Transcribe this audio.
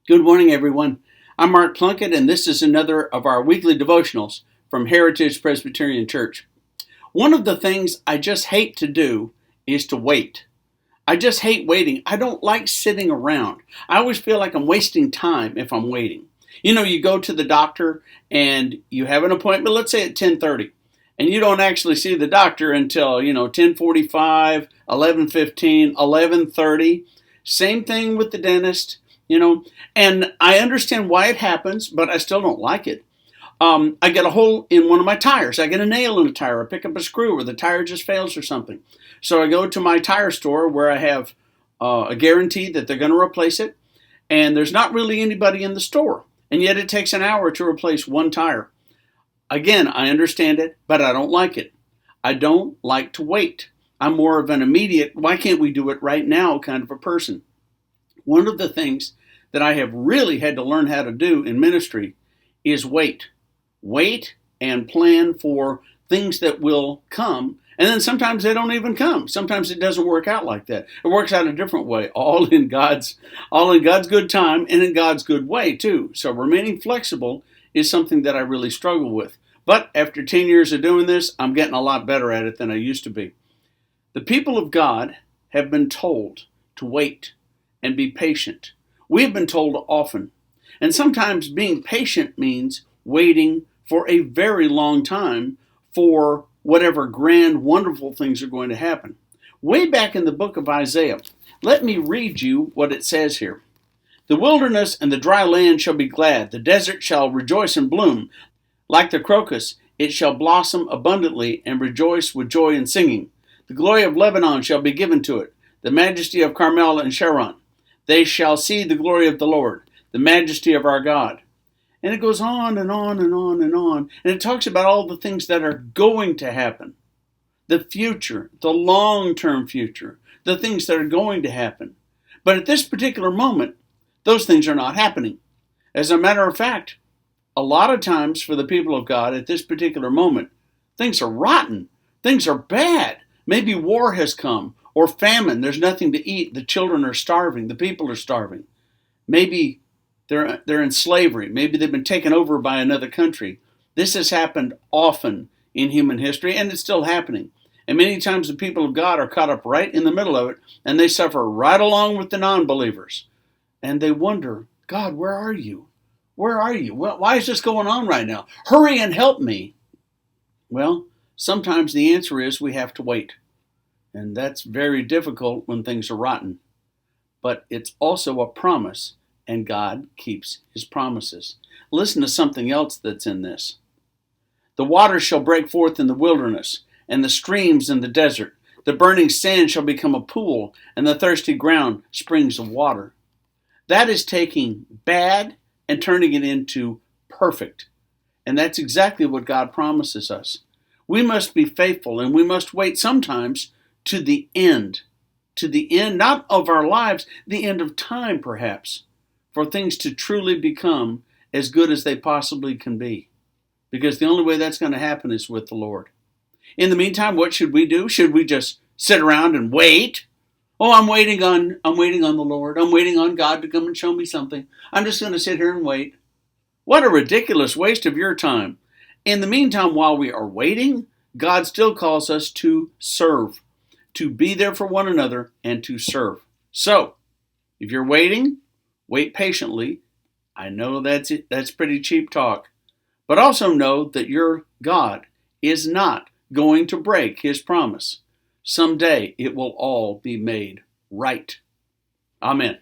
Good morning, everyone. I'm Mark Plunkett, and this is another of our weekly devotionals from Heritage Presbyterian Church. One of the things I just hate to do is to wait. I just hate waiting. I don't like sitting around. I always feel like I'm wasting time if I'm waiting. You go to the doctor and you have an appointment, let's say at 10:30, and you don't actually see the doctor until, 10:45, 11:15, 11:30. Same thing with the dentist. And I understand why it happens, but I still don't like it. I get a hole in one of my tires. I get a nail in a tire. I pick up a screw or the tire just fails or something. So I go to my tire store where I have a guarantee that they're going to replace it. And there's not really anybody in the store. And yet it takes an hour to replace one tire. Again, I understand it, but I don't like it. I don't like to wait. I'm more of an immediate, why can't we do it right now kind of a person. One of the things that I have really had to learn how to do in ministry is wait. Wait and plan for things that will come. And then sometimes they don't even come. Sometimes it doesn't work out like that. It works out a different way, all in God's good time and in God's good way too. So remaining flexible is something that I really struggle with. But after 10 years of doing this, I'm getting a lot better at it than I used to be. The people of God have been told to wait and be patient. We have been told often. And sometimes being patient means waiting for a very long time for whatever grand, wonderful things are going to happen. Way back in the book of Isaiah, let me read you what it says here. The wilderness and the dry land shall be glad. The desert shall rejoice and bloom. Like the crocus, it shall blossom abundantly and rejoice with joy and singing. The glory of Lebanon shall be given to it, the majesty of Carmel and Sharon. They shall see the glory of the Lord, the majesty of our God. And it goes on and on and on and on. And it talks about all the things that are going to happen. The future, the long-term future, the things that are going to happen. But at this particular moment, those things are not happening. As a matter of fact, a lot of times for the people of God at this particular moment, things are rotten. Things are bad. Maybe war has come. Or famine, there's nothing to eat. The children are starving. The people are starving. Maybe they're in slavery. Maybe they've been taken over by another country. This has happened often in human history, and it's still happening. And many times the people of God are caught up right in the middle of it, and they suffer right along with the non-believers. And they wonder, God, where are you? Where are you? Why is this going on right now? Hurry and help me. Well, sometimes the answer is we have to wait. And that's very difficult when things are rotten. But it's also a promise, and God keeps his promises. Listen to something else that's in this. The waters shall break forth in the wilderness, and the streams in the desert. The burning sand shall become a pool, and the thirsty ground springs of water. That is taking bad and turning it into perfect. And that's exactly what God promises us. We must be faithful, and we must wait sometimes to the end, not of our lives, the end of time perhaps, for things to truly become as good as they possibly can be. Because the only way that's going to happen is with the Lord. In the meantime, what should we do? Should we just sit around and wait? Oh, I'm waiting on the Lord. I'm waiting on God to come and show me something. I'm just going to sit here and wait. What a ridiculous waste of your time. In the meantime, while we are waiting, God still calls us to serve, to be there for one another, and to serve. So, if you're waiting, wait patiently. I know that's pretty cheap talk. But also know that your God is not going to break his promise. Someday it will all be made right. Amen.